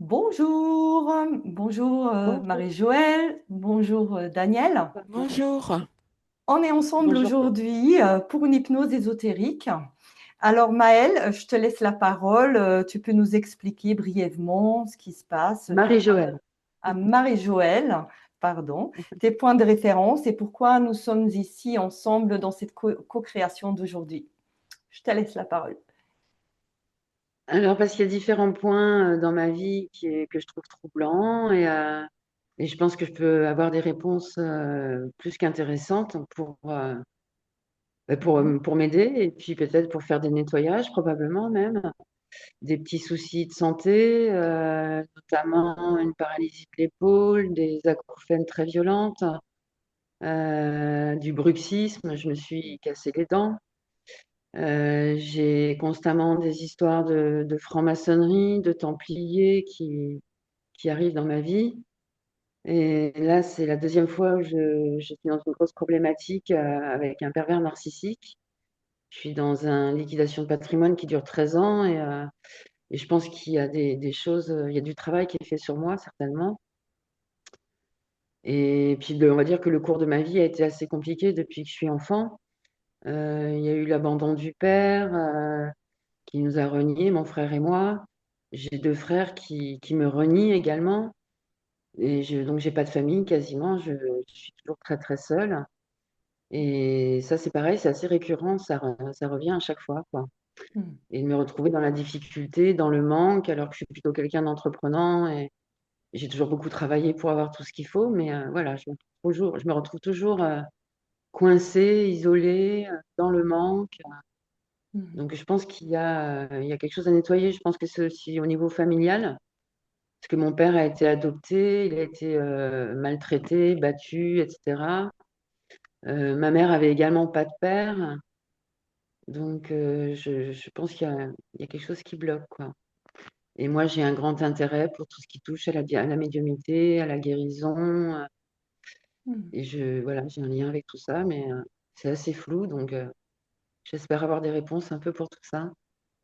Bonjour, bonjour Bonjour. Marie-Joëlle, bonjour Daniel. Bonjour. On est ensemble Bonjour. aujourd'hui pour une hypnose ésotérique. Alors Maëlle, je te laisse la parole. Tu peux nous expliquer brièvement ce qui se passe, Marie-Joëlle. à Marie-Joëlle, pardon, tes points de référence et pourquoi nous sommes ici ensemble dans cette co-création d'aujourd'hui. Je te laisse la parole. Alors, parce qu'il y a différents points dans ma vie que je trouve troublants et je pense que je peux avoir des réponses plus qu'intéressantes Mhm. pour m'aider et puis peut-être pour faire des nettoyages, probablement même, des petits soucis de santé, notamment une paralysie de l'épaule, des acouphènes très violentes, du bruxisme, je me suis cassé les dents. J'ai constamment des histoires de franc-maçonnerie, de templiers qui arrivent dans ma vie. Et là, c'est la deuxième fois où je suis dans une grosse problématique avec un pervers narcissique. Je suis dans une liquidation de patrimoine qui dure 13 ans et je pense qu'il y a des choses, il y a du travail qui est fait sur moi, certainement. Et puis, on va dire que le cours de ma vie a été assez compliqué depuis que je suis enfant. Il y a eu l'abandon du père. Qui nous a reniés, mon frère et moi. J'ai deux frères qui me renient également. Donc, j'ai pas de famille quasiment. Je suis toujours très, très seule. Et ça, c'est pareil, c'est assez récurrent. Ça revient à chaque fois, quoi. Mhm. Et de me retrouver dans la difficulté, dans le manque, alors que je suis plutôt quelqu'un d'entreprenant et j'ai toujours beaucoup travaillé pour avoir tout ce qu'il faut. Mais voilà, je me retrouve toujours coincée, isolée, dans le manque. Mhm. Donc, je pense il y a quelque chose à nettoyer. Je pense que c'est aussi au niveau familial, parce que mon père a été adopté, il a été maltraité, battu, etc. Ma mère avait également pas de père. Donc, je pense il y a quelque chose qui bloque, quoi. Et moi, j'ai un grand intérêt pour tout ce qui touche à la médiumnité, à la guérison. Mhm. Et voilà, j'ai un lien avec tout ça, mais c'est assez flou. Donc, j'espère avoir des réponses un peu pour tout ça.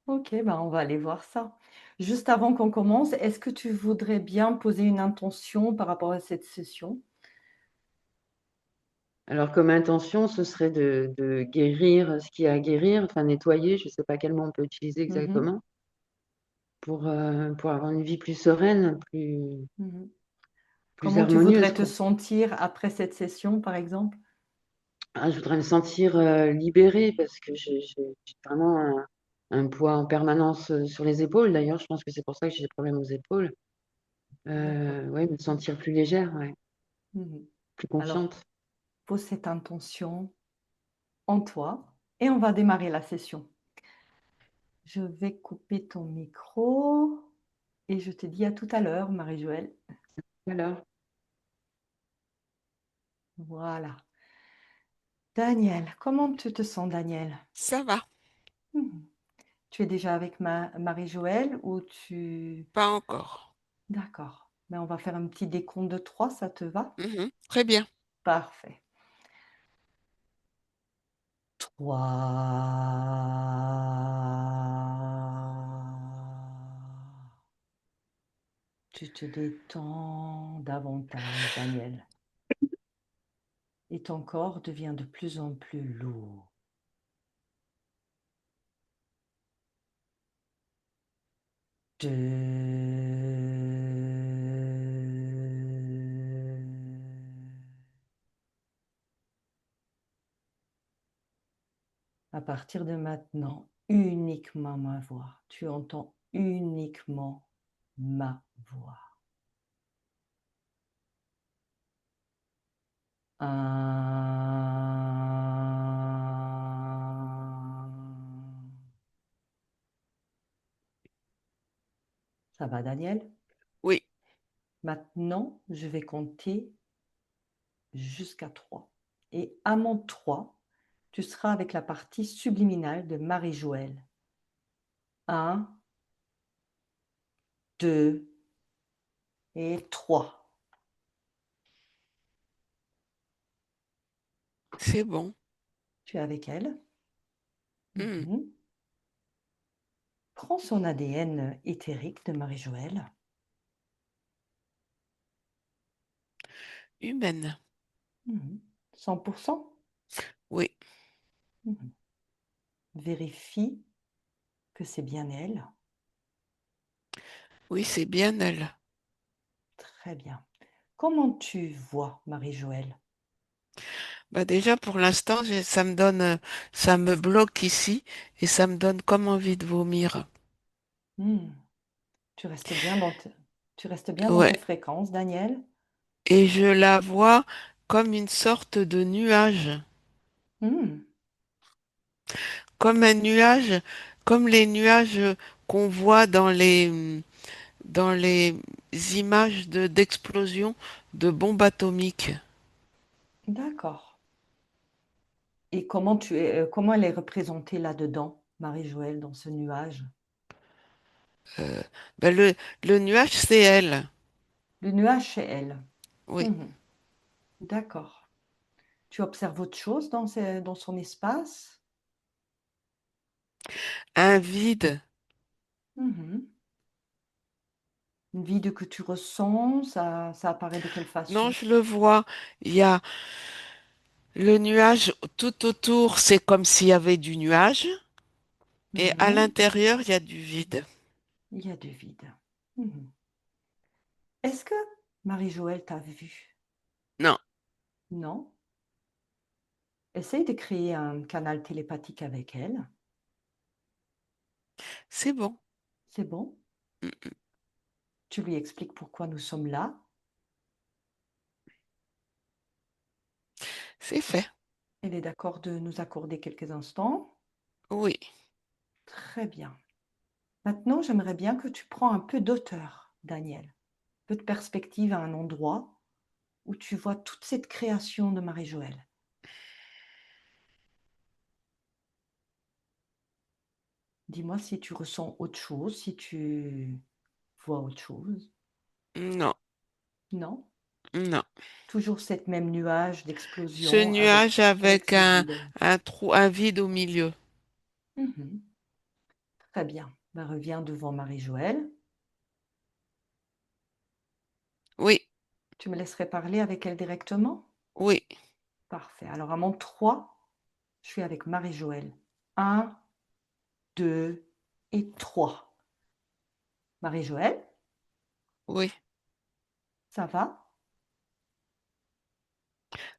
Ok, ben on va aller voir ça. Juste avant qu'on commence, est-ce que tu voudrais bien poser une intention par rapport à cette session? Alors, comme intention, ce serait de guérir ce qu'il y a à guérir, enfin nettoyer, je ne sais pas quel mot on peut utiliser Mhm, exactement, pour avoir une vie plus sereine, mhm. plus Comment tu harmonieuse, voudrais te quoi. sentir après cette session, par exemple? Ah, je voudrais me sentir libérée parce que j'ai vraiment un poids en permanence sur les épaules. D'ailleurs, je pense que c'est pour ça que j'ai des problèmes aux épaules. D'accord. Ouais, me sentir plus légère, ouais, Mhm. plus Alors, confiante. pose cette intention en toi et on va démarrer la session. Je vais couper ton micro et je te dis à tout à l'heure, Marie-Joëlle. Voilà. Voilà. Daniel, comment tu te sens, Daniel? Ça va, Mhm. Tu es déjà avec Marie-Joëlle ou tu... pas encore. D'accord. Mais on va faire un petit décompte de 3, ça te va? Mhm, très bien. Parfait. 3. Tu te détends davantage, Daniel. Et ton corps devient de plus en plus lourd. 2. À partir de maintenant, uniquement ma voix. Tu entends uniquement ma voix. 1. Ça va, Daniel? Oui, Maintenant, je vais compter jusqu'à 3. Et à mon 3, tu seras avec la partie subliminale de Marie-Joëlle. 1, 2 et 3. c'est bon. Tu es avec elle. Mhm. Prends son ADN éthérique de Marie-Joëlle. humaine. Mhm. 100%. Oui, Mhm. Vérifie que c'est bien elle. oui, c'est bien elle. Très bien. Comment tu vois Marie-Joëlle? Bah déjà, pour l'instant, ça me donne, ça me bloque ici et ça me donne comme envie de vomir. Hmm. Tu restes bien tu restes bien dans Ouais. tes fréquences, Daniel? Et je la vois comme une sorte de nuage, Hmm. comme un nuage, comme les nuages qu'on voit dans les images d'explosion de bombes atomiques. D'accord. Et comment elle est représentée là-dedans, Marie-Joëlle, dans ce nuage? Euh, ben le nuage, c'est elle. Le nuage, c'est elle. Oui. Mhm. D'accord. Tu observes autre chose dans son espace? Un vide. Mhm. Une vide que tu ressens, ça apparaît de quelle Non, façon? je le vois. Il y a le nuage tout autour, c'est comme s'il y avait du nuage. Et à Mhm. l'intérieur, il y a du vide. Il y a du vide. Mhm. Est-ce que Marie-Joëlle t'a vu? Non, Non? Essaye de créer un canal télépathique avec elle. c'est bon. C'est bon? Mm, Tu lui expliques pourquoi nous sommes là. c'est fait. Elle est d'accord de nous accorder quelques instants. Oui. Très bien. Maintenant, j'aimerais bien que tu prends un peu d'auteur, Daniel. Un peu de perspective à un endroit où tu vois toute cette création de Marie-Joëlle. Dis-moi si tu ressens autre chose, si tu vois autre chose. Non, Non? non. Toujours cette même nuage Ce d'explosion nuage avec avec ce vide. un trou, un vide au milieu. Mhm. Très bien. Ben, reviens devant Marie-Joëlle. Oui, Tu me laisserais parler avec elle directement? oui, Parfait. Alors, à mon 3, je suis avec Marie-Joëlle. Un, 2 et 3. Marie-Joëlle, oui, ça va?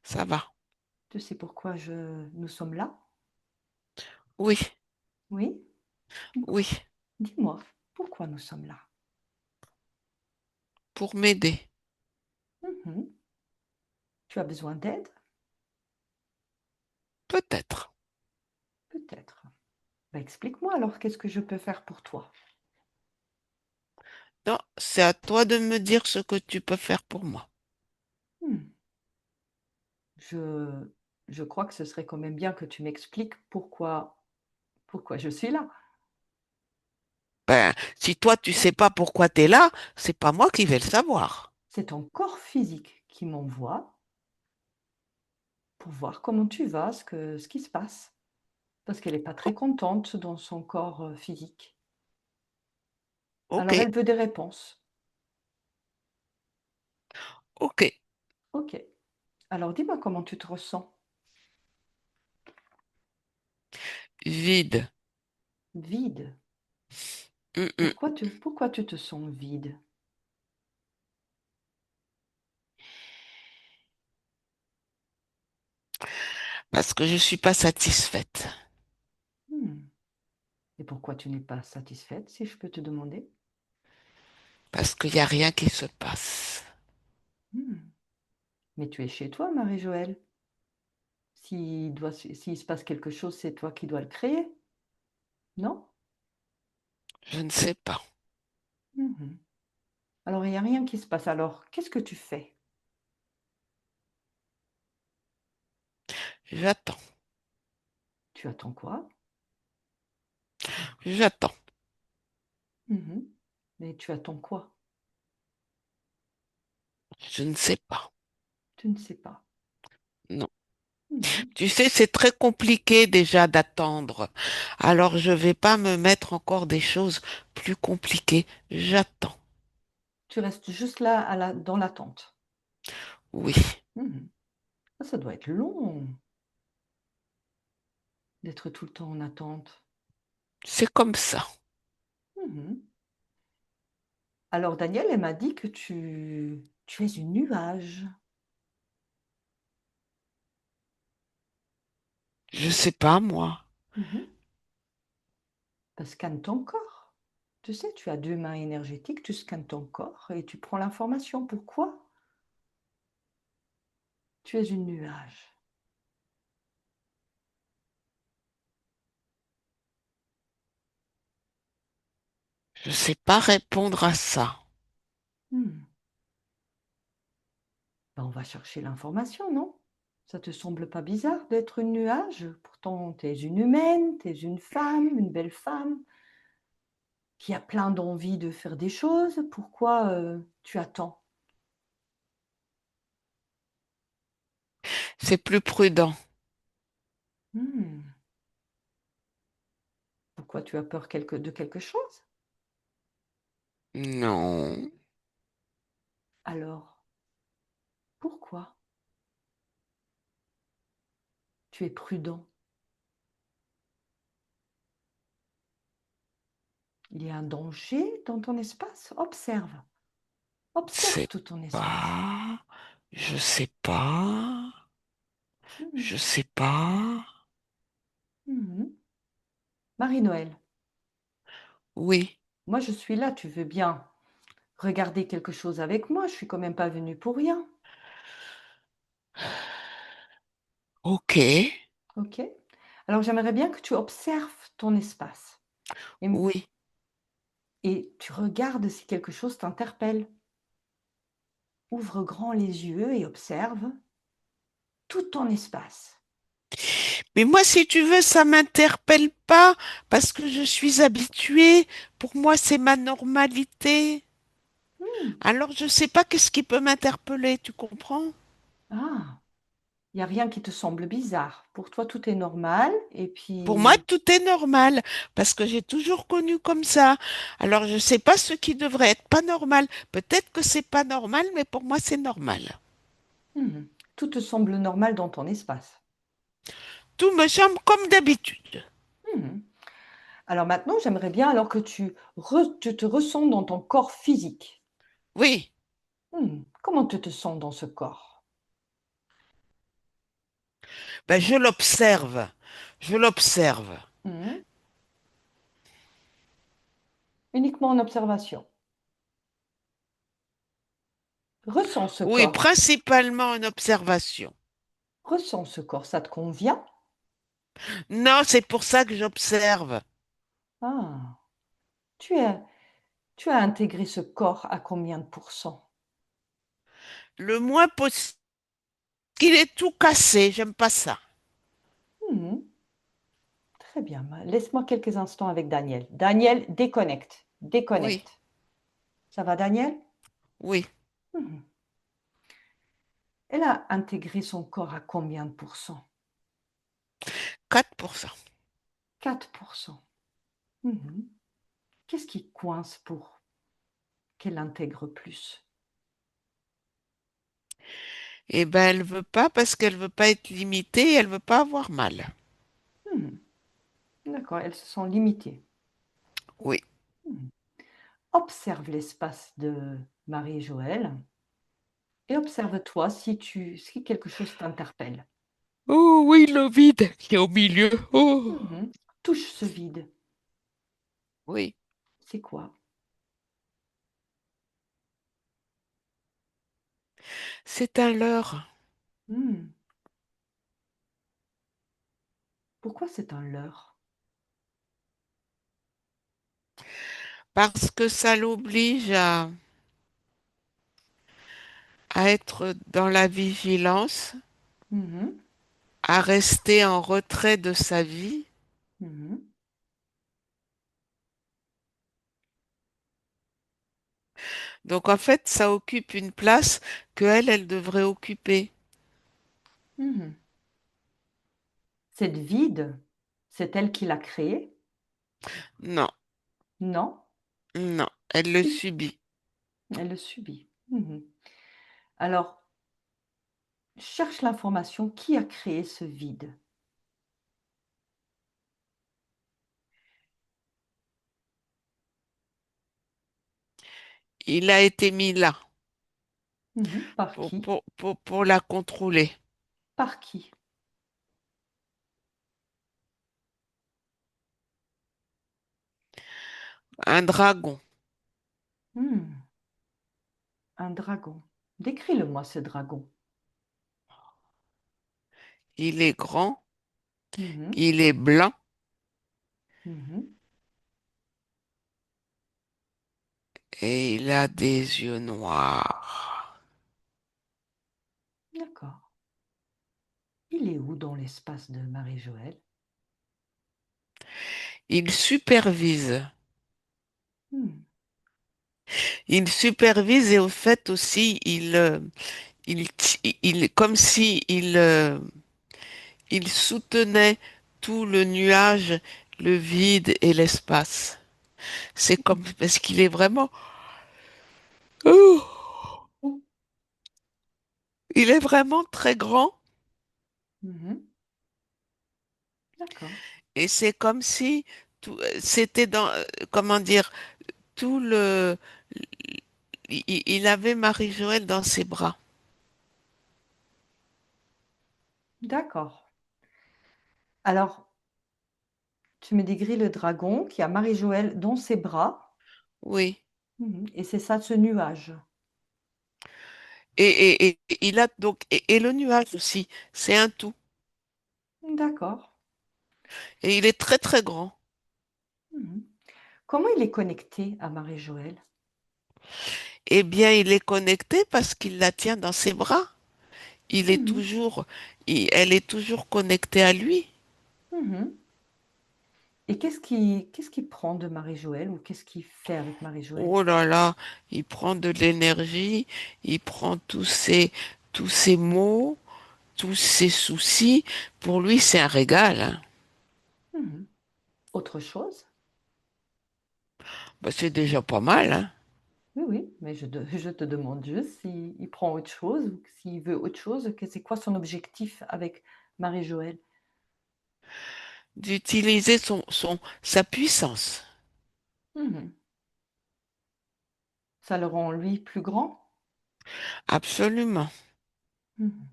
ça va. Tu sais pourquoi nous sommes là? Oui, Oui? oui, Dis-moi, pourquoi nous sommes là? pour m'aider. Mhm. Tu as besoin d'aide? Peut-être. Peut-être. Ben, explique-moi alors, qu'est-ce que je peux faire pour toi? Non, c'est à toi de me dire ce que tu peux faire pour moi. Hmm. Je, je crois que ce serait quand même bien que tu m'expliques pourquoi je suis là. Ben, si toi tu sais pas pourquoi tu es là, c'est pas moi qui vais le savoir. C'est ton corps physique qui m'envoie pour voir comment tu vas, ce qui se passe. Parce qu'elle n'est pas très O- contente dans son corps physique. ok, Alors elle veut des réponses. ok. Ok. Alors dis-moi comment tu te ressens. Vide. Vide. Mm, mm. Pourquoi tu te sens vide? Parce que je suis pas satisfaite. Hmm. Et pourquoi tu n'es pas satisfaite, si je peux te demander? Parce qu'il n'y a rien qui se passe. Hmm. Mais tu es chez toi, Marie-Joëlle. S'il se passe quelque chose, c'est toi qui dois le créer, non? Je ne sais pas. Mhm. Alors il n'y a rien qui se passe. Alors qu'est-ce que tu fais? J'attends. Tu attends quoi? J'attends. Mhm. Mais tu attends quoi? Je ne sais pas. Tu ne sais pas. Non. Mhm. Tu sais, c'est très compliqué déjà d'attendre. Alors je vais pas me mettre encore des choses plus compliquées. J'attends. Tu restes juste là dans l'attente. Oui. Mhm. Ça doit être long d'être tout le temps en attente. C'est comme ça. Mhm. Alors, Daniel, elle m'a dit que tu es une nuage. Je sais pas, moi. Mhm. Ben, scanne ton corps. Tu sais, tu as deux mains énergétiques, tu scannes ton corps et tu prends l'information. Pourquoi? Tu es une nuage. Je sais pas répondre à ça. Hmm. Ben, on va chercher l'information, non? Ça te semble pas bizarre d'être une nuage? Pourtant, tu es une humaine, tu es une femme, une belle femme, qui a plein d'envie de faire des choses. Pourquoi tu attends? C'est plus prudent. Hmm. Pourquoi tu as peur de quelque chose? Non. Alors, pourquoi tu es prudent? Il y a un danger dans ton espace? Observe. Observe C'est tout ton espace. pas. Je sais pas. Hmm. Je sais pas. Mhm. Marie-Noël, Oui. moi je suis là, tu veux bien regarder quelque chose avec moi, je suis quand même pas venue pour rien. Ok. Ok? Alors j'aimerais bien que tu observes ton espace et, Oui. et tu regardes si quelque chose t'interpelle. Ouvre grand les yeux et observe tout ton espace. Mais moi, si tu veux, ça m'interpelle pas parce que je suis habituée. Pour moi, c'est ma normalité. Hmm. Alors, je sais pas qu'est-ce qui peut m'interpeller, tu comprends? Ah, il n'y a rien qui te semble bizarre. Pour toi, tout est normal. Et Pour moi, puis, tout est normal parce que j'ai toujours connu comme ça. Alors, je sais pas ce qui devrait être pas normal. Peut-être que c'est pas normal, mais pour moi, c'est normal. hmm, tout te semble normal dans ton espace. Tout me semble comme d'habitude. Hmm. Alors maintenant, j'aimerais bien alors que tu te ressens dans ton corps physique. Oui, Comment tu te sens dans ce corps? ben, je l'observe. Je l'observe. Hmm. Uniquement en observation. Ressens ce Oui, corps. principalement en observation. Ressens ce corps. Ça te convient? Non, c'est pour ça que j'observe. Ah, tu as, tu as intégré ce corps à combien de pourcents? Le moins possible. Qu'il est tout cassé, j'aime pas ça. Hmm. Très bien. Laisse-moi quelques instants avec Daniel. Daniel, déconnecte. Oui, Déconnecte. Ça va, Daniel? oui, Hmm. Elle a intégré son corps à combien de pourcents? 4%. 4%. Mhm. Qu'est-ce qui coince pour qu'elle intègre plus? Eh ben, elle veut pas parce qu'elle veut pas être limitée, elle veut pas avoir mal. Hmm. D'accord, elles se sont limitées. Oui. Hmm. Observe l'espace de Marie et Joël et observe-toi si quelque chose t'interpelle. Oh oui, le vide qui est au milieu. Oh, Mhm. Touche ce vide. oui, C'est quoi? c'est un leurre. Hmm. Pourquoi c'est un leurre? Parce que ça l'oblige à être dans la vigilance, Mhm. à rester en retrait de sa vie. Mhm. Donc en fait, ça occupe une place que elle devrait occuper. Mhm. Cette vide, c'est elle qui l'a créé? Non, Non, non, elle le tu- subit. elle le subit. Mhm. Alors, cherche l'information qui a créé ce vide. Il a été mis là Mhm. Par qui? pour la contrôler. Par qui? Un dragon. Hmm, un dragon. Décris-le-moi, ce dragon. Il est grand, Mhm, il est blanc mhm. et il a des yeux noirs. D'accord. Il est où dans l'espace de Marie-Joëlle? Il supervise. Hmm, Il supervise et au fait aussi, comme si il soutenait tout le nuage, le vide et l'espace. C'est comme, parce qu'il est vraiment, oh, il est vraiment très grand mhm. D'accord. et c'est comme si c'était dans, comment dire, tout le, il avait Marie-Joëlle dans ses bras. D'accord. Alors, tu me décris le dragon qui a Marie-Joëlle dans ses bras. Oui. Mhm. Et c'est ça, ce nuage. Et il a donc, et le nuage aussi, c'est un tout. D'accord. Et il est très très grand. Mhm. Comment il est connecté à Marie-Joëlle? Eh bien, il est connecté parce qu'il la tient dans ses bras. Il est Mhm. toujours, elle est toujours connectée à lui. Mhm. Et qu'est-ce qu'il prend de Marie-Joëlle ou qu'est-ce qu'il fait avec Marie-Joëlle? Oh là là, il prend de l'énergie, il prend tous ses maux, tous ses soucis. Pour lui, c'est un régal, hein. Mhm. Autre chose? Bah, c'est déjà pas mal, hein. Oui, oui, mais je te demande juste s'il prend autre chose ou s'il veut autre chose, que c'est quoi son objectif avec Marie-Joëlle? D'utiliser sa puissance. Mhm. Ça le rend lui plus grand? Absolument. Mhm.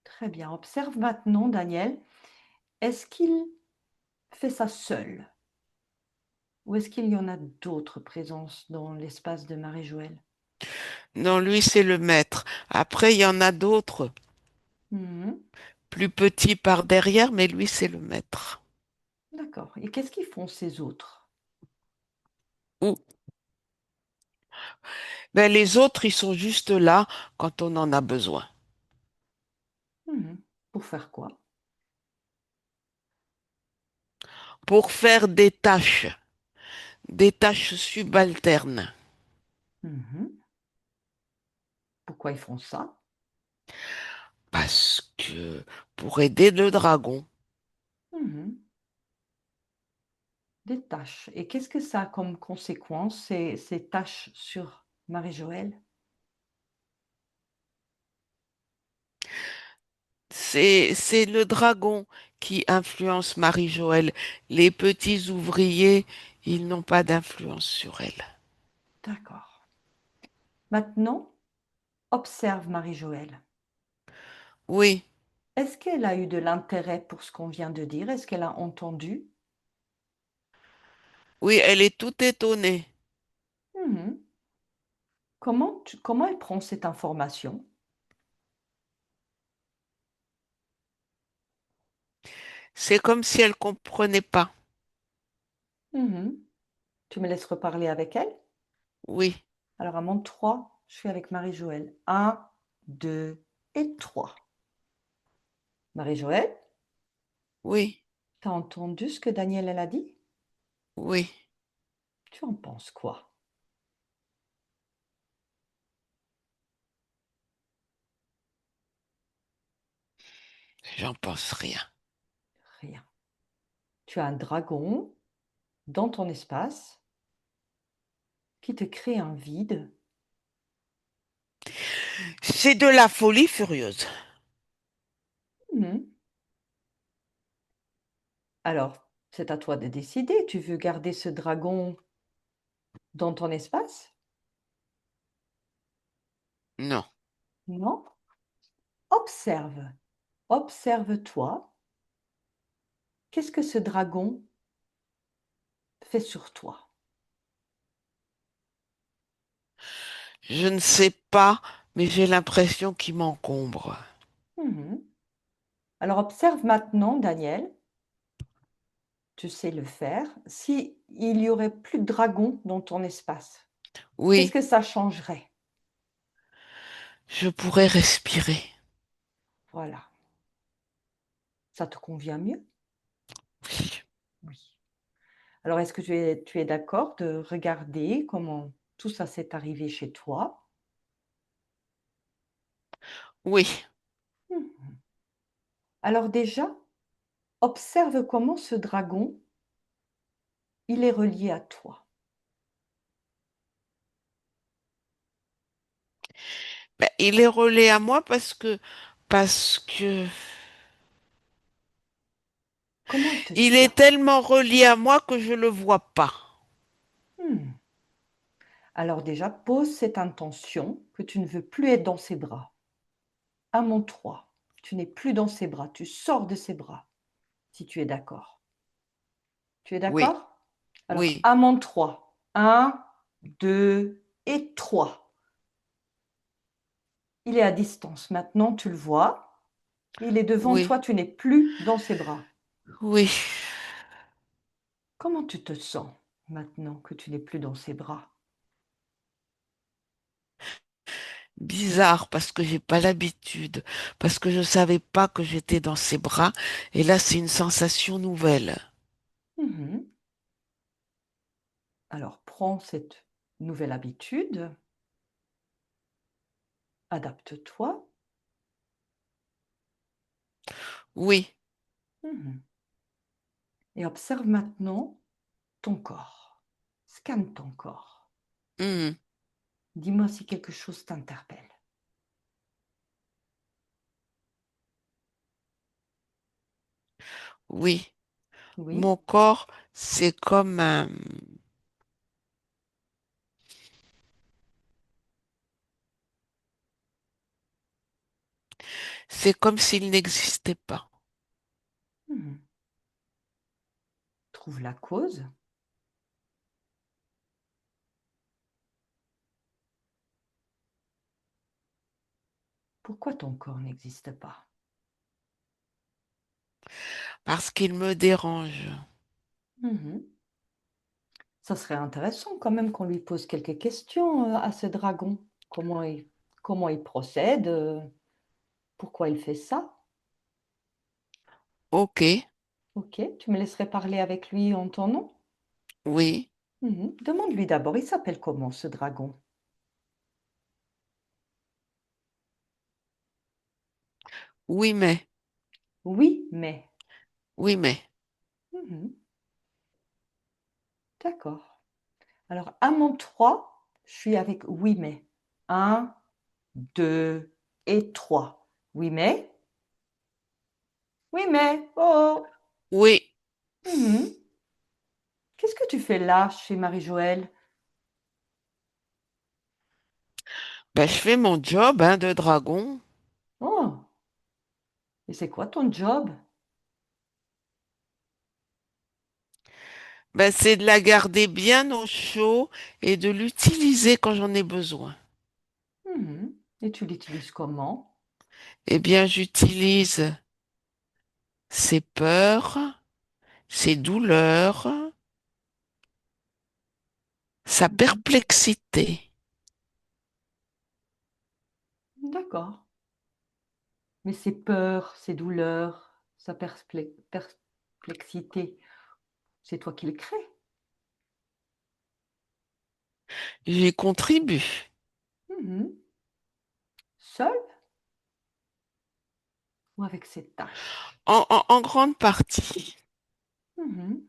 Très bien. Observe maintenant, Daniel. Est-ce qu'il fait ça seul ou est-ce qu'il y en a d'autres présences dans l'espace de Marie-Joëlle? Non, lui, c'est le maître. Après, il y en a d'autres, Mhm. plus petits par derrière, mais lui, c'est le maître. D'accord. Et qu'est-ce qu'ils font ces autres? Ou, ben, les autres, ils sont juste là quand on en a besoin. Mhm. Pour faire quoi? Pour faire des tâches subalternes. Mhm. Pourquoi ils font ça? Parce que pour aider le dragon, Mhm. Des tâches. Et qu'est-ce que ça a comme conséquence, ces tâches sur Marie-Joëlle? c'est le dragon qui influence Marie-Joëlle. Les petits ouvriers, ils n'ont pas d'influence sur elle. D'accord. Maintenant, observe Marie-Joëlle. Oui, Est-ce qu'elle a eu de l'intérêt pour ce qu'on vient de dire? Est-ce qu'elle a entendu? oui, elle est toute étonnée. Mhm. Comment elle prend cette information? C'est comme si elle comprenait pas. Mhm. Tu me laisses reparler avec elle? Oui, Alors, à mon 3, je suis avec Marie-Joëlle. Un, 2 et 3. Marie-Joëlle, oui, tu as entendu ce que Daniel elle a dit? oui, Tu en penses quoi? j'en pense rien. Rien. Tu as un dragon dans ton espace qui te crée un vide. C'est de la folie furieuse. Mhm. Alors, c'est à toi de décider. Tu veux garder ce dragon dans ton espace? Non. Non? Observe. Observe-toi. Qu'est-ce que ce dragon fait sur toi? Je ne sais pas, mais j'ai l'impression qu'il m'encombre. Mhm. Alors observe maintenant, Daniel, tu sais le faire. Si il y aurait plus de dragons dans ton espace, qu'est-ce Oui, que ça changerait? je pourrais respirer. Voilà. Ça te convient mieux? Oui. Oui. Alors est-ce que tu es d'accord de regarder comment tout ça s'est arrivé chez toi? Oui, Mhm. Alors déjà, observe comment ce dragon, il est relié à toi. ben, il est relié à moi parce que Comment il te il est tient? tellement relié à moi que je le vois pas. Hmm. Alors déjà, pose cette intention que tu ne veux plus être dans ses bras. À mon 3, tu n'es plus dans ses bras, tu sors de ses bras, si tu es d'accord. Tu es Oui, d'accord? Alors, oui, à mon 3, 1, 2 et 3. Il est à distance maintenant, tu le vois. Il est devant oui, toi, tu n'es plus dans ses bras. oui. Comment tu te sens maintenant que tu n'es plus dans ses bras? Bizarre parce que j'ai pas l'habitude, parce que je savais pas que j'étais dans ses bras, et là c'est une sensation nouvelle. Mhm. Alors, prends cette nouvelle habitude, adapte-toi. Oui, Mhm. Et observe maintenant ton corps. Scanne ton corps. hmm, Dis-moi si quelque chose t'interpelle. oui. Oui? Mon corps, c'est comme s'il n'existait pas. Mhm. Trouve la cause. Pourquoi ton corps n'existe pas? Parce qu'il me dérange. Mhm. Ça serait intéressant quand même qu'on lui pose quelques questions à ce dragon. Comment il procède? Pourquoi il fait ça? Ok, Ok, tu me laisserais parler avec lui en ton nom? oui, Mhm. Demande-lui d'abord, il s'appelle comment ce dragon? oui mais, Oui, mais. oui mais, Mhm. D'accord. Alors, à mon 3, je suis avec oui, mais. Un, 2 et 3. Oui, mais. Oui, mais. Oh. oui. Mhm. Qu'est-ce que tu fais là chez Marie-Joëlle? Ben, je fais mon job, hein, de dragon. Oh. Et c'est quoi ton job? Ben, c'est de la garder bien au chaud et de l'utiliser quand j'en ai besoin. Mhm. Et tu l'utilises comment? Eh bien, j'utilise ses peurs, ses douleurs, sa Mhm. perplexité. D'accord. Mais ces peurs, ces douleurs, sa perplexité, c'est toi qui le crée. J'y contribue. Mhm. Seul ou avec ses tâches? En grande partie. Mhm.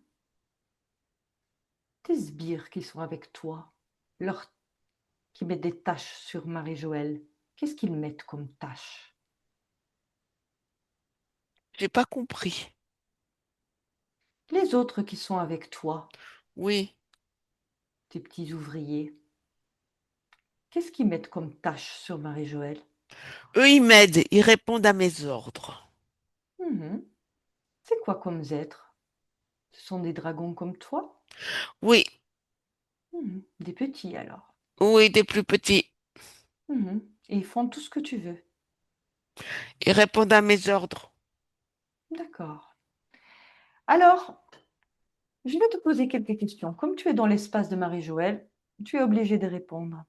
Tes sbires qui sont avec toi, leurs qui mettent des tâches sur Marie-Joëlle, qu'est-ce qu'ils mettent comme tâches? J'ai pas compris. Les autres qui sont avec toi, Oui. tes petits ouvriers, qu'est-ce qu'ils mettent comme tâche sur Marie-Joëlle? Eux, ils m'aident, ils répondent à mes ordres. Mhm. C'est quoi comme êtres? Ce sont des dragons comme toi? Oui, Mhm. Des petits alors. oui, des plus petits. Mhm. Et ils font tout ce que tu veux. Ils répondent à mes ordres. D'accord. Alors, je vais te poser quelques questions. Comme tu es dans l'espace de Marie-Joëlle, tu es obligé de répondre.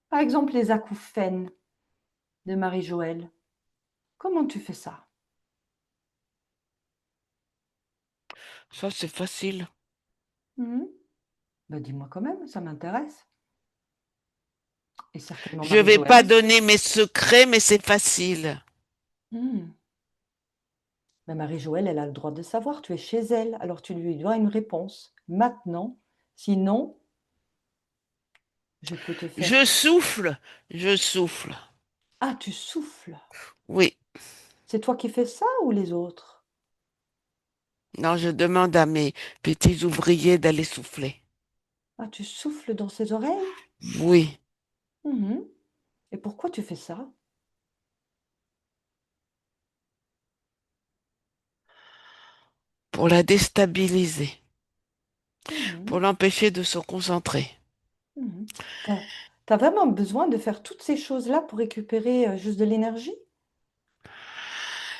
Par exemple, les acouphènes de Marie-Joëlle. Comment tu fais ça? Ça, c'est facile. Mhm. Ben, dis-moi quand même, ça m'intéresse. Et certainement Je vais Marie-Joëlle pas aussi. donner mes secrets, mais c'est facile. Mhm. Mais Marie-Joëlle, elle a le droit de savoir, tu es chez elle, alors tu lui dois une réponse. Maintenant, sinon, je peux te faire... Je souffle, je souffle. Ah, tu souffles. Oui. C'est toi qui fais ça ou les autres? Non, je demande à mes petits ouvriers d'aller souffler. Ah, tu souffles dans ses oreilles? Oui. Mhm. Et pourquoi tu fais ça? Pour la déstabiliser, pour Mhm. l'empêcher de se concentrer. Mhm. T'as vraiment besoin de faire toutes ces choses-là pour récupérer juste de l'énergie?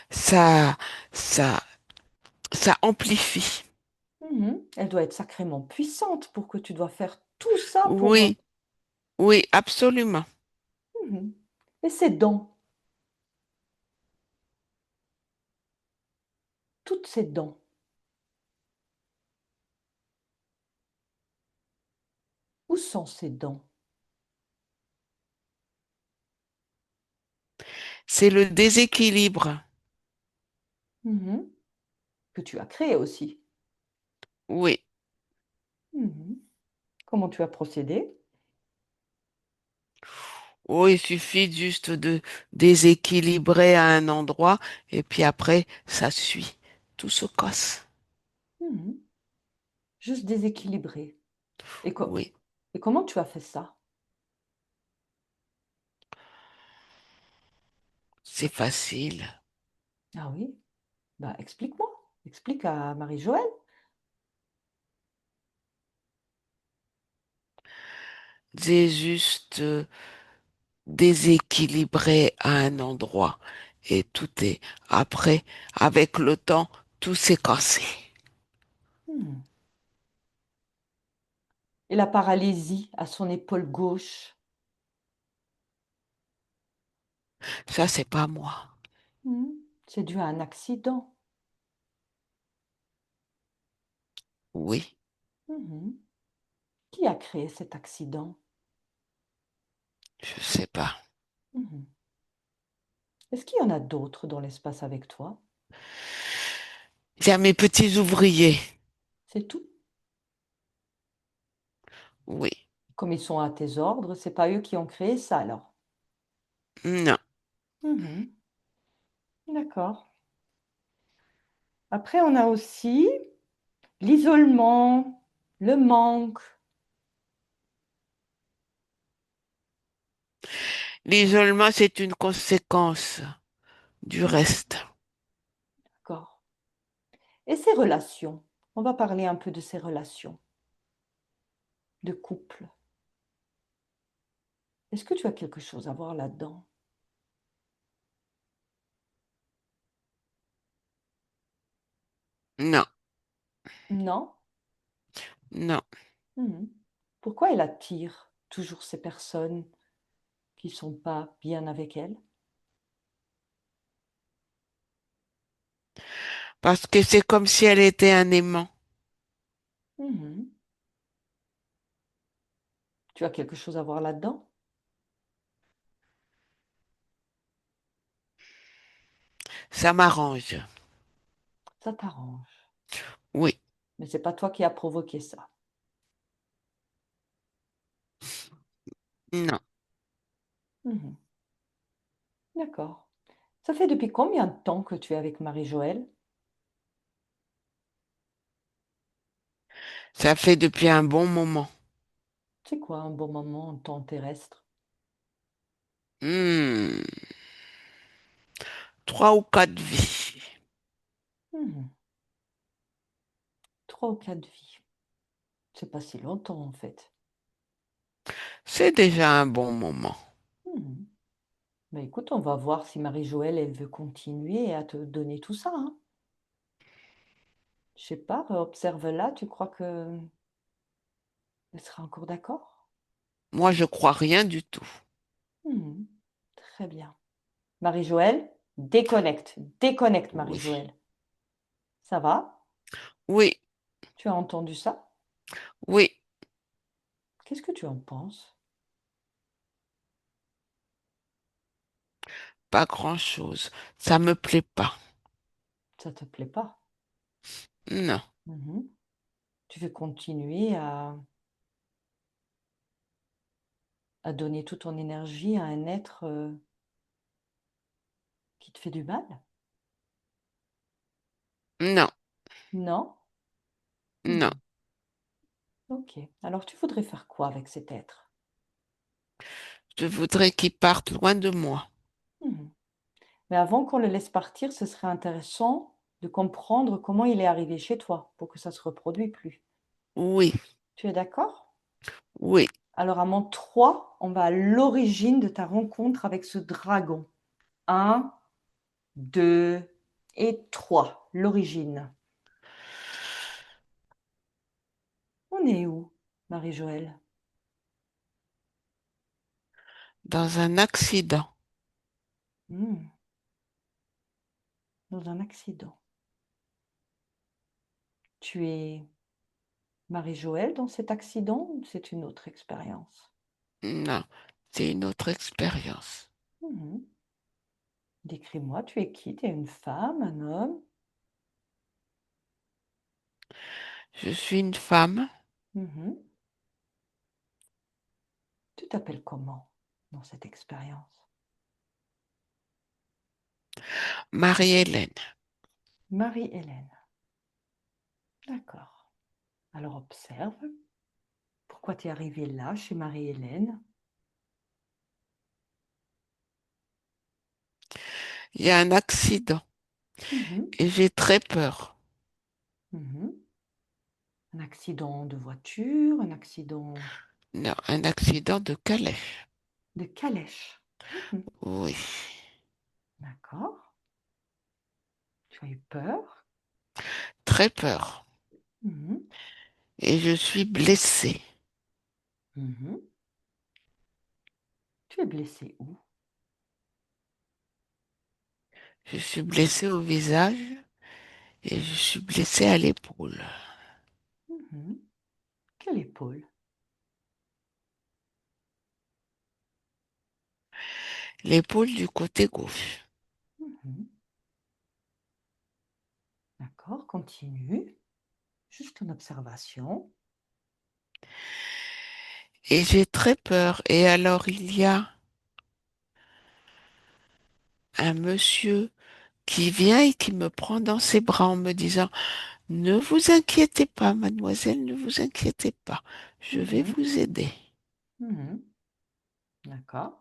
Ça, ça, ça amplifie. Mhm. Elle doit être sacrément puissante pour que tu dois faire tout ça pour... Oui, oui, absolument. Mhm. Et ses dents, toutes ces dents, où sont ces dents? C'est le déséquilibre. Mhm. Que tu as créé aussi. Oui. Mhm. Comment tu as procédé? Oh, il suffit juste de déséquilibrer à un endroit et puis après, ça suit. Tout se casse. Mhm. Juste déséquilibré. Et, Oui, et comment tu as fait ça? c'est facile. Ah oui, bah explique-moi. Explique à Marie-Joëlle. C'est juste déséquilibré à un endroit et tout est après, avec le temps, tout s'est cassé. Hmm. Et la paralysie à son épaule gauche. Ça, c'est pas moi. Hmm. C'est dû à un accident. Oui, Mhm. Qui a créé cet accident? je sais pas. Mhm. Est-ce qu'il y en a d'autres dans l'espace avec toi? Il y a mes petits ouvriers. C'est tout. Oui, Comme ils sont à tes ordres, c'est pas eux qui ont créé ça alors. non. Mhm. D'accord. Après, on a aussi l'isolement, le manque. L'isolement, c'est une conséquence du reste. D'accord. Et ces relations. On va parler un peu de ces relations de couple. Est-ce que tu as quelque chose à voir là-dedans? Non, Non? non. Mhm. Pourquoi elle attire toujours ces personnes qui ne sont pas bien avec elle? Parce que c'est comme si elle était un aimant. Mhm. Tu as quelque chose à voir là-dedans? Ça m'arrange. Ça t'arrange. Oui, Mais c'est pas toi qui as provoqué ça. non. Mhm. D'accord. Ça fait depuis combien de temps que tu es avec Marie-Joëlle? Ça fait depuis un bon moment. C'est quoi un bon moment en temps terrestre? Hmm, 3 ou 4 vies. Hmm, 3 ou 4 vies. C'est pas si longtemps en fait. C'est déjà un bon moment. Hmm. Mais écoute, on va voir si Marie-Joëlle, elle veut continuer à te donner tout ça, hein. Je sais pas, observe-la, tu crois que elle sera encore d'accord? Moi, je crois rien du tout. Hmm, très bien. Marie-Joëlle, déconnecte. Déconnecte, Oui. Marie-Joëlle. Ça va? Oui, Tu as entendu ça? oui, Qu'est-ce que tu en penses? pas grand-chose. Ça me plaît pas. Ça te plaît pas? Non, Mhm. Tu veux continuer à donner toute ton énergie à un être qui te fait du mal? non, Non? non. Mhm. Ok. Alors tu voudrais faire quoi avec cet être? Je voudrais qu'il parte loin de moi. Mhm. Mais avant qu'on le laisse partir, ce serait intéressant de comprendre comment il est arrivé chez toi pour que ça se reproduise plus. Oui, Tu es d'accord? oui. Alors à mon 3, on va à l'origine de ta rencontre avec ce dragon. Un, 2 et 3. L'origine. On est où, Marie-Joëlle? Dans un accident. Hmm, dans un accident. Tu es Marie-Joëlle dans cet accident ou c'est une autre expérience? Non, c'est une autre expérience. Mhm. Décris-moi, tu es qui? Tu es une femme, un homme? Je suis une femme, Mhm. Tu t'appelles comment dans cette expérience? Marie-Hélène. Marie-Hélène. D'accord. Alors observe. Pourquoi tu es arrivée là, chez Marie-Hélène? Il y a un accident Mhm. et j'ai très peur. Mhm. Un accident de voiture, un accident Non, un accident de calèche. de calèche. Mhm. Oui, D'accord. Tu as eu peur. très peur. Mhm. Et je suis blessée. Mhm. Tu es blessée où? Je suis blessée au visage et je suis blessée à l'épaule. Mhm. Quelle épaule? L'épaule du côté gauche. Mhm. D'accord, continue. Juste une observation. Et j'ai très peur. Et alors il y a un monsieur qui vient et qui me prend dans ses bras en me disant, ne vous inquiétez pas, mademoiselle, ne vous inquiétez pas. Je vais Mhm. vous aider. Mhm. D'accord.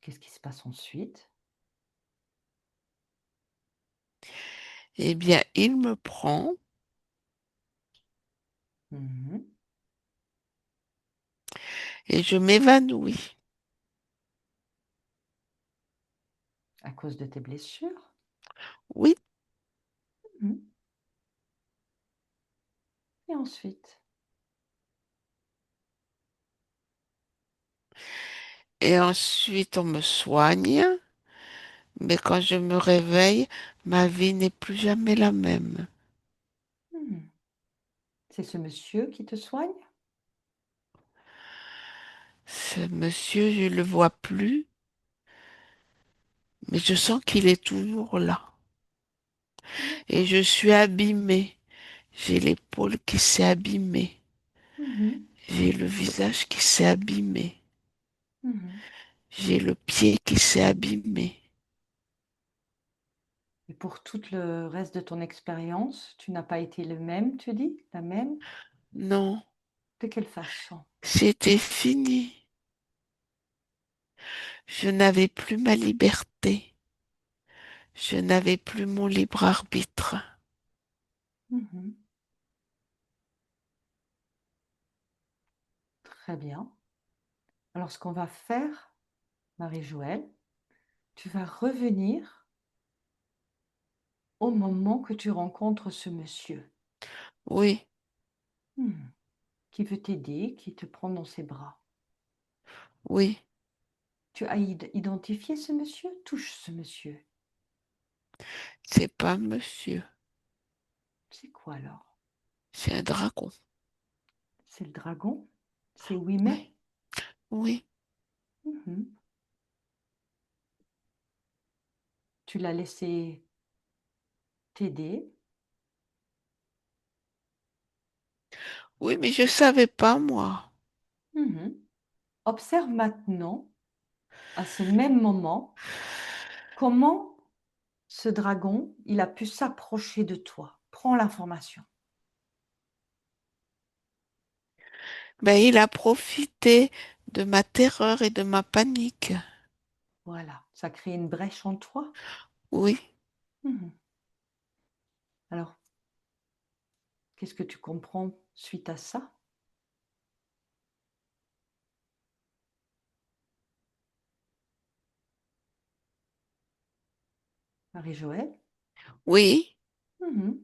Qu'est-ce qui se passe ensuite? Eh bien, il me prend Mhm. et je m'évanouis. À cause de tes blessures? Oui, Mhm. Et ensuite? et ensuite on me soigne, mais quand je me réveille, ma vie n'est plus jamais la même. Mhm. C'est ce monsieur qui te soigne? Ce monsieur, je le vois plus, mais je sens qu'il est toujours là. Et D'accord. je suis abîmée. J'ai l'épaule qui s'est abîmée. Mhm. J'ai le visage qui s'est abîmé. Mhm. J'ai le pied qui s'est abîmé. Et pour tout le reste de ton expérience, tu n'as pas été le même, tu dis? La même? Non, De quelle façon? c'était fini. Je n'avais plus ma liberté. Je n'avais plus mon libre arbitre. Mhm. Très bien. Alors, ce qu'on va faire, Marie-Joëlle, tu vas revenir au moment que tu rencontres ce monsieur Oui, qui veut t'aider, qui te prend dans ses bras. oui, Tu as identifié ce monsieur? Touche ce monsieur. c'est pas monsieur, C'est quoi alors? c'est un dragon. C'est le dragon? C'est oui mais? Oui, oui, Mhm. Tu l'as laissé t'aider. oui, mais je savais pas, moi. Mhm. Observe maintenant, à ce même moment, comment ce dragon, il a pu s'approcher de toi. Prends l'information. Ben, il a profité de ma terreur et de ma panique. Voilà, ça crée une brèche en toi. Oui, Mhm. Alors, qu'est-ce que tu comprends suite à ça, Marie-Joëlle? oui, Mhm.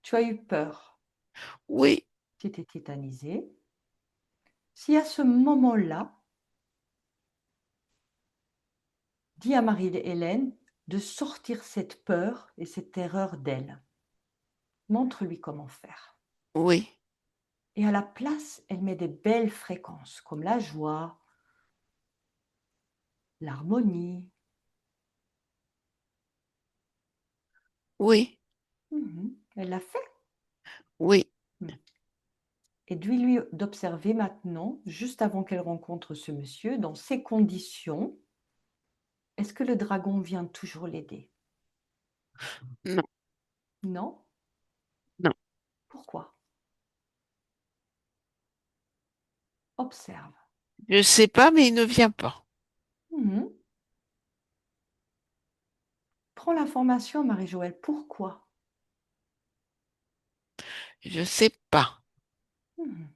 Tu as eu peur, oui, tu étais tétanisée. Si à ce moment-là, dis à Marie-Hélène de sortir cette peur et cette terreur d'elle. Montre-lui comment faire. oui, Et à la place, elle met des belles fréquences comme la joie, l'harmonie. oui, Elle l'a fait. oui, Hmm. Et lui d'observer maintenant, juste avant qu'elle rencontre ce monsieur, dans ces conditions, est-ce que le dragon vient toujours l'aider? non, Non? non. Pourquoi? Observe. Je sais pas, mais il ne vient pas. Mhm. Prends l'information, Marie-Joëlle. Pourquoi? Je sais pas. Mhm.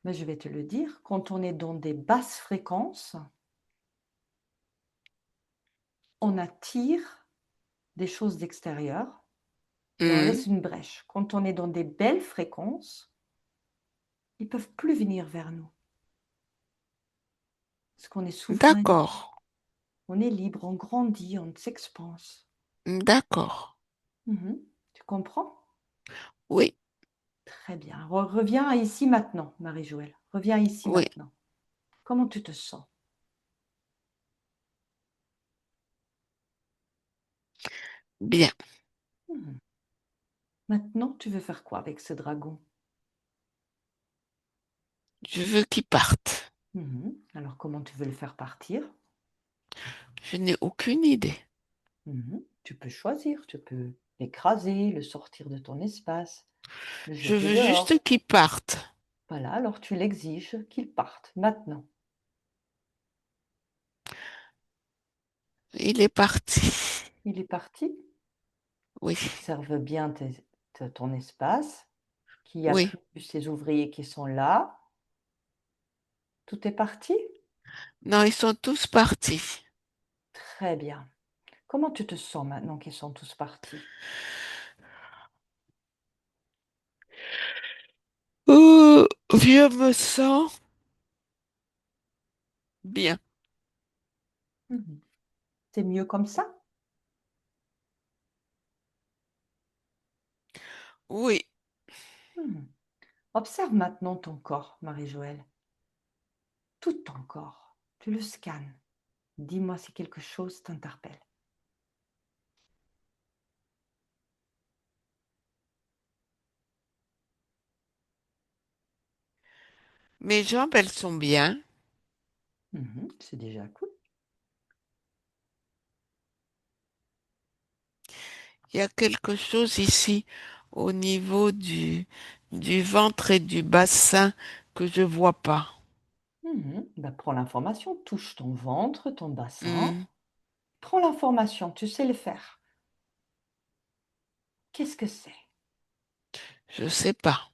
Mais je vais te le dire, quand on est dans des basses fréquences, on attire des choses d'extérieur et on Hmm, laisse une brèche. Quand on est dans des belles fréquences, ils ne peuvent plus venir vers nous. Parce qu'on est souverain, d'accord, on est libre, on grandit, on s'expanse. d'accord. Mhm. Tu comprends? Oui, Très bien. Reviens ici maintenant, Marie-Joëlle. Reviens ici oui, maintenant. Comment tu te sens? bien. Mhm. Maintenant, tu veux faire quoi avec ce dragon? Je veux qu'il parte. Mhm. Alors, comment tu veux le faire partir? Je n'ai aucune idée. Tu peux choisir, tu peux l'écraser, le sortir de ton espace, le Je jeter veux juste dehors. qu'il parte. Voilà, alors tu l'exiges qu'il parte maintenant. Il est parti. Il est parti. Oui, Observe bien ton espace, qu'il n'y a oui. plus ces ouvriers qui sont là. Tout est parti? Non, ils sont tous partis. Très bien. Comment tu te sens maintenant qu'ils sont tous partis? Je me sens bien. Mhm. C'est mieux comme ça? Oui, Mhm. Observe maintenant ton corps, Marie-Joëlle. Tout ton corps. Tu le scannes. Dis-moi si quelque chose t'interpelle. mes jambes, elles sont bien. C'est déjà cool. Il y a quelque chose ici au niveau du ventre et du bassin que je vois pas. Ben, prends l'information, touche ton ventre, ton bassin. Hmm, Prends l'information, tu sais le faire. Qu'est-ce que c'est? je sais pas.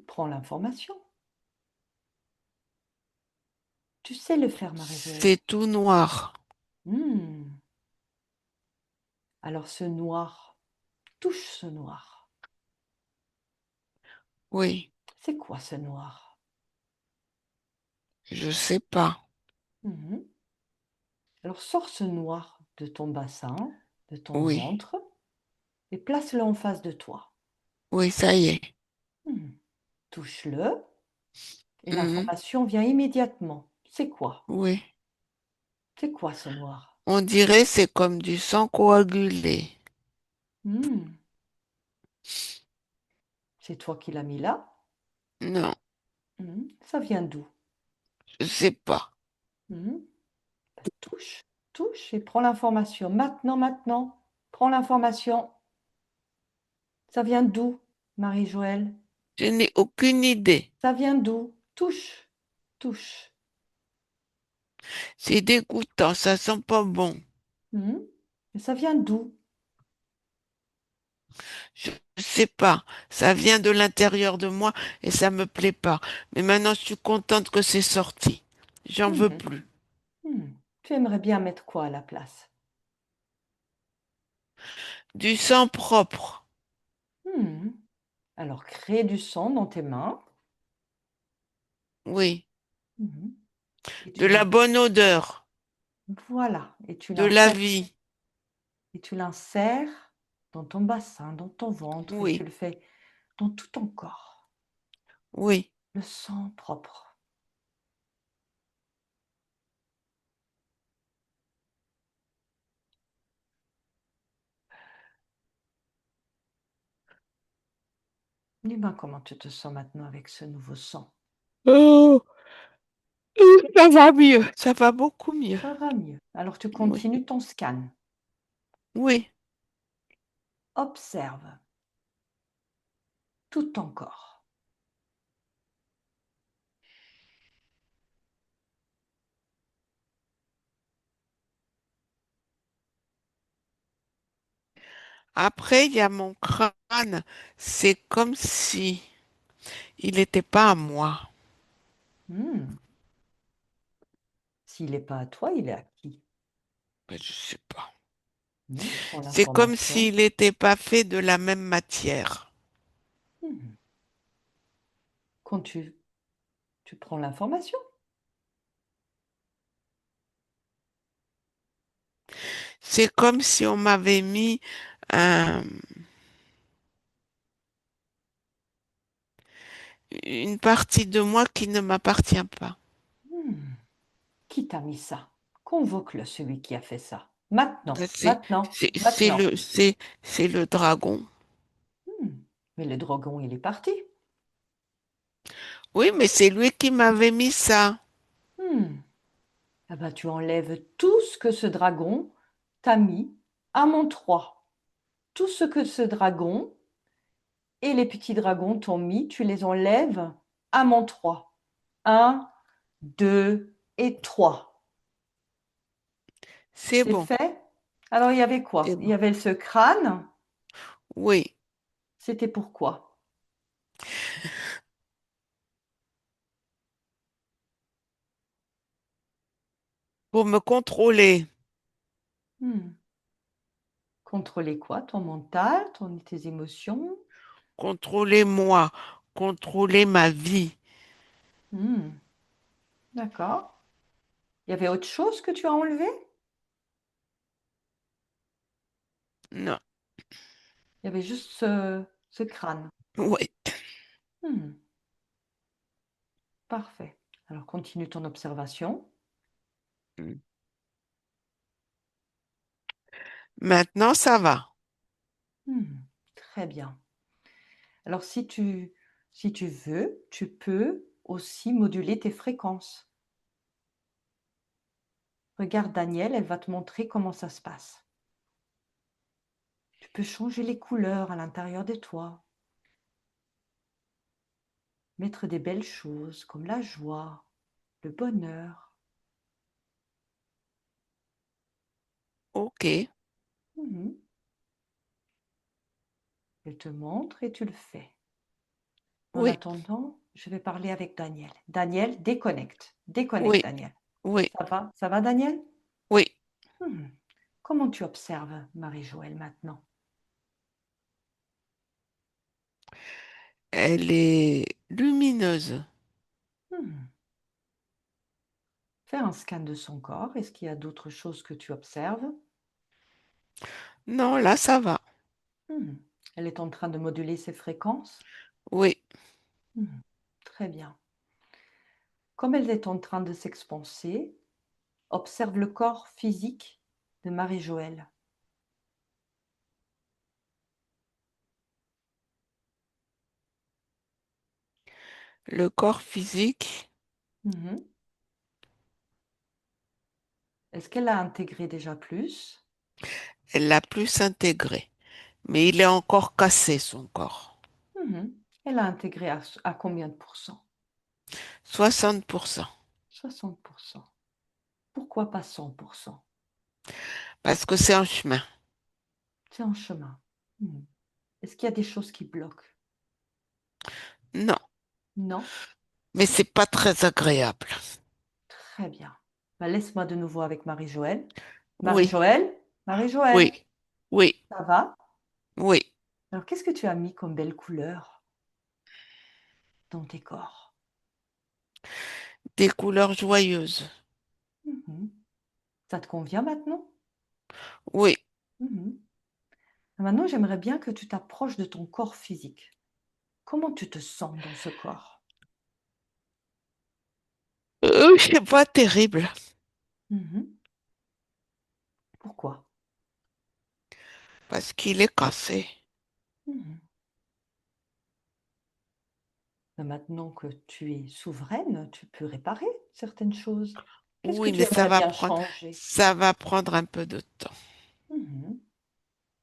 Prends l'information. Tu sais le faire, Marie-Joëlle. C'est tout noir. Hmm. Alors ce noir, touche ce noir. Oui, C'est quoi ce noir? je sais pas. Mhm. Alors sors ce noir de ton bassin, de ton Oui, ventre, et place-le en face de toi. oui, ça y est. Hmm. Touche-le, et Mhm, l'information vient immédiatement. C'est quoi? oui. C'est quoi ce noir? On dirait c'est comme du sang coagulé. Hmm. C'est toi qui l'as mis là? Non, Ça vient d'où? je sais pas. Hmm. Touche, touche et prends l'information. Maintenant, maintenant, prends l'information. Ça vient d'où, Marie-Joëlle? Je n'ai aucune idée. Ça vient d'où? Touche, touche. C'est dégoûtant, ça sent pas bon. Hmm. Et ça vient d'où? Je sais pas. Ça vient de l'intérieur de moi et ça me plaît pas. Mais maintenant, je suis contente que c'est sorti. J'en veux Hmm. plus. Hmm. Tu aimerais bien mettre quoi à la place? Du sang propre. Hmm. Alors, crée du sang dans tes mains. Oui. Hmm. Et De tu la l'in- bonne odeur. Voilà. De la vie. Et tu l'insères dans ton bassin, dans ton ventre, et tu Oui. le fais dans tout ton corps. Oui. Le sang propre. Dis-moi comment tu te sens maintenant avec ce nouveau sang. Oh, ça va mieux. Ça va beaucoup mieux. Ça va mieux. Alors tu Oui. continues ton scan. Oui. Observe tout ton corps. Après, il y a mon crâne. C'est comme si il n'était pas à moi. Hmm. S'il n'est pas à toi, il est à qui? Ben, je sais pas. Prends C'est comme l'information. s'il n'était pas fait de la même matière. Hmm. Quand tu prends l'information. C'est comme si on m'avait mis un- une partie de moi qui ne m'appartient pas. Hmm. Qui t'a mis ça? Convoque-le, celui qui a fait ça. Maintenant, Ben, maintenant, maintenant. c'est le dragon. Hmm. Mais le dragon, il est parti. Oui, mais c'est lui qui m'avait mis ça. Hmm. Ah ben, tu enlèves tout ce que ce dragon t'a mis à mon 3. Tout ce que ce dragon et les petits dragons t'ont mis, tu les enlèves à mon 3. Un, 2 et 3. C'est C'est bon, fait? Alors, il y avait c'est quoi? Il bon. y avait ce crâne. Oui, C'était pourquoi? pour me contrôler, Hmm. Contrôler quoi? Ton mental, tes émotions? contrôler moi, contrôler ma vie. Hmm. D'accord. Il y avait autre chose que tu as enlevé? Non, Il y avait juste ce crâne. oui. Hmm. Parfait. Alors, continue ton observation. Maintenant, ça va. Hmm. Très bien. Alors, si tu veux, tu peux aussi moduler tes fréquences. Regarde Daniel, elle va te montrer comment ça se passe. Tu peux changer les couleurs à l'intérieur de toi, mettre des belles choses comme la joie, le bonheur. Ok, Mhm. Elle te montre et tu le fais. En oui, attendant, je vais parler avec Daniel. Daniel, déconnecte. Déconnecte, oui, Daniel. oui, Ça va? Ça va, Daniel? oui. Mhm. Comment tu observes Marie-Joëlle maintenant? Elle est lumineuse. Mhm. Fais un scan de son corps. Est-ce qu'il y a d'autres choses que tu observes? Non, là, ça va. Mhm. Elle est en train de moduler ses fréquences? Oui, Mhm. Très bien. Comme elle est en train de s'expanser, observe le corps physique de Marie-Joëlle. le corps physique, Mhm. Est-ce qu'elle a intégré déjà plus? elle l'a plus intégré. Mais il est encore cassé, son corps. Mhm. Elle a intégré à combien de pourcents? 60%. 60%. Pourquoi pas 100%? Parce que c'est un chemin. C'est en chemin. Mhm. Est-ce qu'il y a des choses qui bloquent? Non, Non? mais c'est pas très agréable. Très bien. Bah, laisse-moi de nouveau avec Marie-Joëlle. Oui, Marie-Joëlle? Marie-Joëlle, oui, oui, ça va? oui. Alors, qu'est-ce que tu as mis comme belle couleur dans tes corps? Des couleurs joyeuses. Mhm. Ça te convient maintenant? Oui. Mhm. Maintenant, j'aimerais bien que tu t'approches de ton corps physique. Comment tu te sens dans ce corps? C'est pas terrible. Mhm. Pourquoi? Parce qu'il est cassé. Mhm. Mais maintenant que tu es souveraine, tu peux réparer certaines choses. Qu'est-ce que Oui, tu mais aimerais bien changer? ça va prendre un peu de temps. Mhm.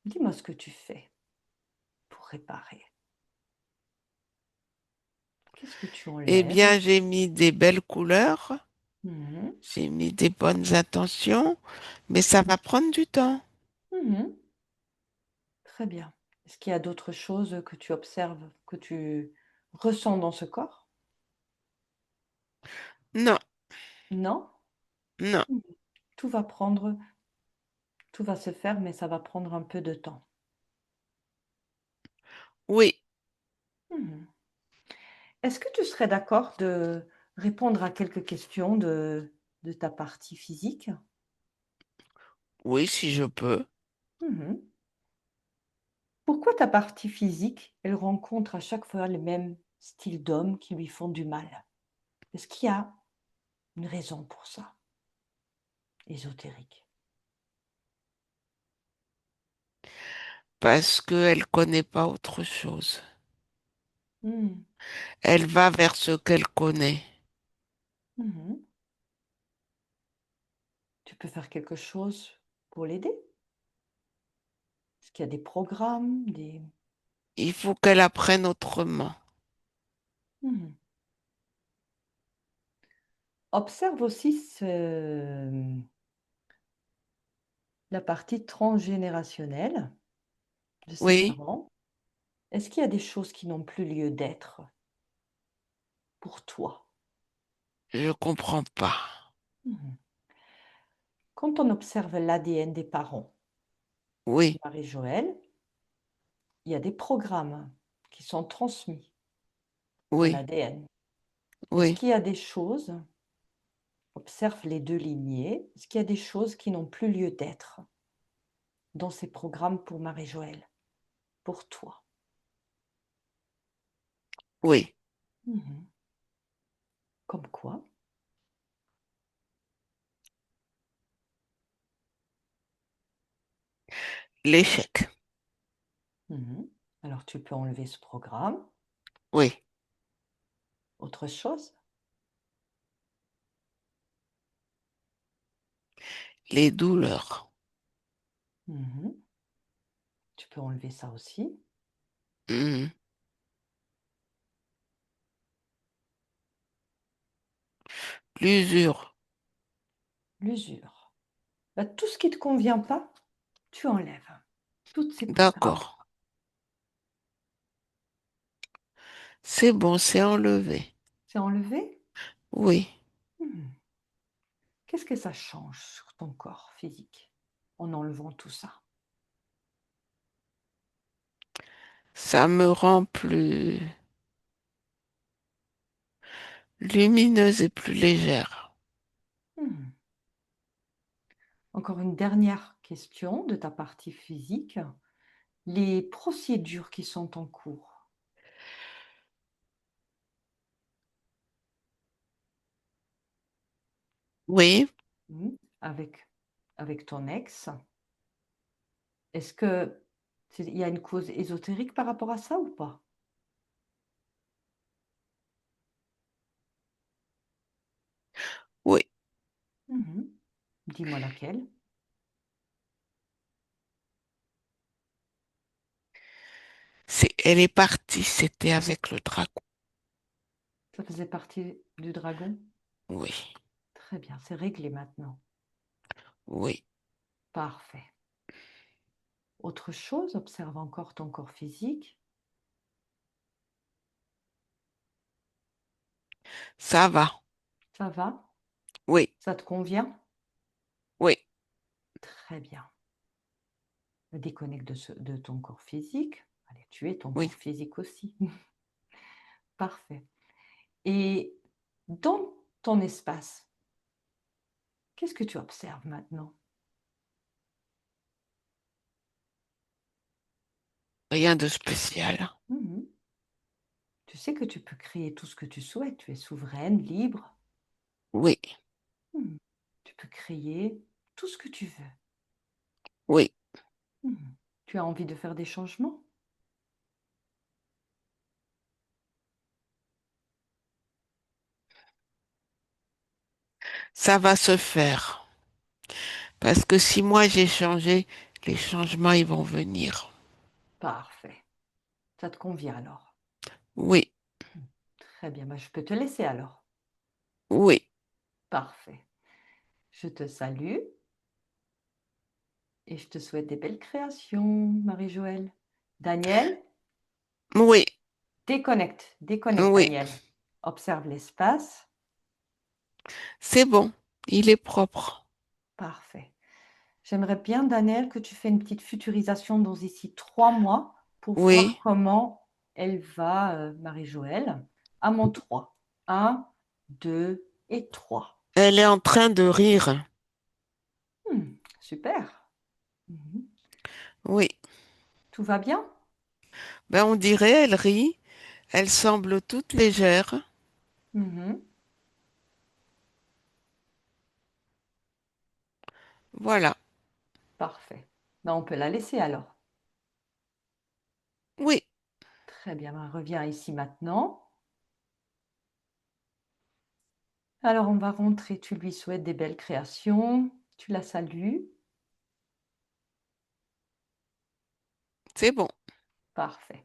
Dis-moi ce que tu fais pour réparer. Qu'est-ce que tu Eh enlèves? bien, j'ai mis des belles couleurs, Mhm. j'ai mis des bonnes intentions, mais ça va prendre du temps. Mhm. Très bien. Est-ce qu'il y a d'autres choses que tu observes, que tu ressens dans ce corps? Non, Non? non, Mhm. Tout va se faire, mais ça va prendre un peu de temps. oui, Mhm. Est-ce que tu serais d'accord de répondre à quelques questions de ta partie physique? oui, si je peux. Mhm. Pourquoi ta partie physique, elle rencontre à chaque fois les mêmes styles d'hommes qui lui font du mal? Est-ce qu'il y a une raison pour ça, ésotérique? Parce qu'elle connaît pas autre chose. Hmm. Elle va vers ce qu'elle connaît. Mhm. Tu peux faire quelque chose pour l'aider? Est-ce qu'il y a des programmes, des... Il faut qu'elle apprenne autrement. Mhm. Observe aussi la partie transgénérationnelle de ses Oui, parents. Est-ce qu'il y a des choses qui n'ont plus lieu d'être pour toi? je comprends pas. Mhm. Quand on observe l'ADN des parents, Oui, Marie-Joëlle, il y a des programmes qui sont transmis dans oui, l'ADN. Est-ce oui, qu'il y a des choses, observe les deux lignées, est-ce qu'il y a des choses qui n'ont plus lieu d'être dans ces programmes pour Marie-Joëlle, pour toi? oui. Mhm. Comme quoi? L'échec. Mhm. Alors tu peux enlever ce programme. Oui, Autre chose? les douleurs. Mhm. Tu peux peut enlever ça aussi. Mhm. L'usure. L'usure. Bah, tout ce qui ne te convient pas, tu enlèves. Toutes ces pensées. D'accord. C'est bon, c'est enlevé. C'est enlevé? Oui, Hmm. Qu'est-ce que ça change sur ton corps physique en enlevant tout ça? ça me rend plus lumineuse et plus légère. Hmm. Encore une dernière question de ta partie physique. Les procédures qui sont en cours, Oui, hmm, avec ton ex, est-ce que il y a une cause ésotérique par rapport à ça ou pas? oui. Mhm. Dis-moi laquelle. Elle est partie, c'était avec le dragon. Ça faisait partie du dragon? Oui, Très bien, c'est réglé maintenant. oui. Parfait. Autre chose, observe encore ton corps physique. Ça va. Ça va? Oui, Ça te convient? oui, Très bien. Déconnecte de ton corps physique. Allez, tu es ton oui. corps physique aussi. Parfait. Et dans ton espace, qu'est-ce que tu observes maintenant? Rien de spécial. Mhm. Tu sais que tu peux créer tout ce que tu souhaites. Tu es souveraine, libre. Oui, Mhm. Tu peux créer tout ce que tu veux. oui. Mhm. Tu as envie de faire des changements? Ça va se faire. Parce que si moi j'ai changé, les changements, ils vont venir. Parfait. Ça te convient alors? Oui, Mhm. Très bien. Ben, je peux te laisser alors. oui, Parfait. Je te salue et je te souhaite des belles créations, Marie-Joëlle. Daniel, oui, déconnecte. Déconnecte, oui. Daniel. Observe l'espace. C'est bon. Il est propre. Parfait. J'aimerais bien, Daniel, que tu fasses une petite futurisation dans ici 3 mois pour voir Oui. comment elle va, Marie-Joëlle, à mon 3. 1, 2 et 3. Elle est en train de rire. Super. Mhm. Oui. Tout va bien? Ben, on dirait, elle rit. Elle semble toute légère. Mhm. Voilà. Parfait. Ben, on peut la laisser alors. Oui, Très bien, ben, reviens ici maintenant. Alors, on va rentrer. Tu lui souhaites des belles créations. Tu la salues. c'est bon. Parfait.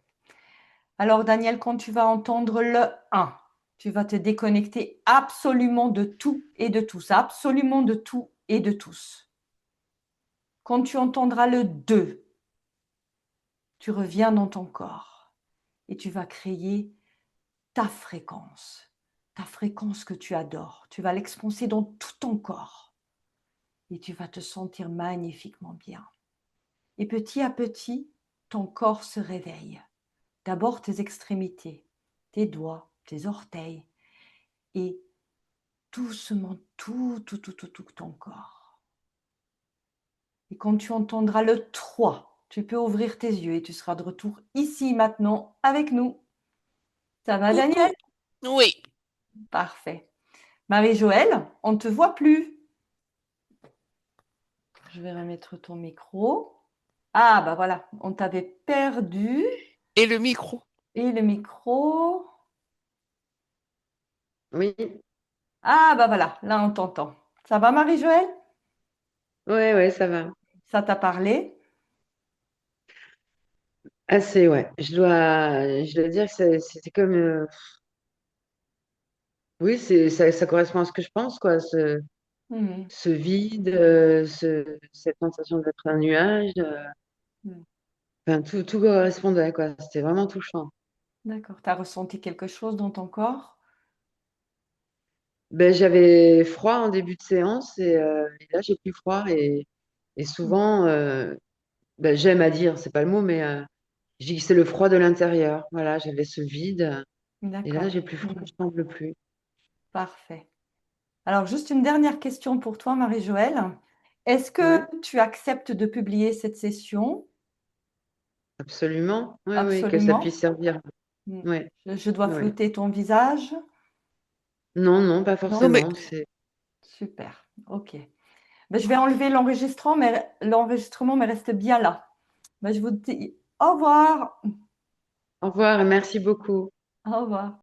Alors, Daniel, quand tu vas entendre le 1, tu vas te déconnecter absolument de tout et de tous, absolument de tout et de tous. Quand tu entendras le 2, tu reviens dans ton corps et tu vas créer ta fréquence que tu adores. Tu vas l'expanser dans tout ton corps et tu vas te sentir magnifiquement bien. Et petit à petit, ton corps se réveille. D'abord tes extrémités, tes doigts, tes orteils et doucement tout ton corps. Et quand tu entendras le 3, tu peux ouvrir tes yeux et tu seras de retour ici maintenant avec nous. Ça va, Daniel? Coucou. Oui. Parfait. Marie-Joëlle, on ne te voit plus. Je vais remettre ton micro. Ah, bah voilà, on t'avait perdu. Et le micro. Et le micro. Oui, Ah, bah voilà, là on t'entend. Ça va, Marie-Joëlle? ouais, ouais, ça va. Ça t'a parlé? Assez, ouais. Je dois dire que c'était comme, oui, ça correspond à ce que je pense, quoi. Mhm. Ce vide, cette sensation d'être un nuage. Mhm. Enfin, tout correspondait, quoi. C'était vraiment touchant. D'accord. Tu as ressenti quelque chose dans ton corps? Ben, j'avais froid en début de séance et là, j'ai plus froid. Et Mhm. souvent, ben, j'aime à dire, c'est pas le mot, mais je dis que c'est le froid de l'intérieur. Voilà, j'avais ce vide. Et là, D'accord. j'ai plus froid, Mhm. je tremble plus. Parfait. Alors, juste une dernière question pour toi, Marie-Joëlle. Est-ce Ouais, que tu acceptes de publier cette session? absolument. Oui, oui, que ça Absolument. puisse servir. Mm. Ouais, Je dois ouais. flouter ton visage? Non, non, pas Non? Non, mais forcément. C'est Super. OK. Ben, je vais enlever l'enregistrement, mais reste bien là. Ben, je vous dis au revoir. Au revoir et merci beaucoup. Au revoir.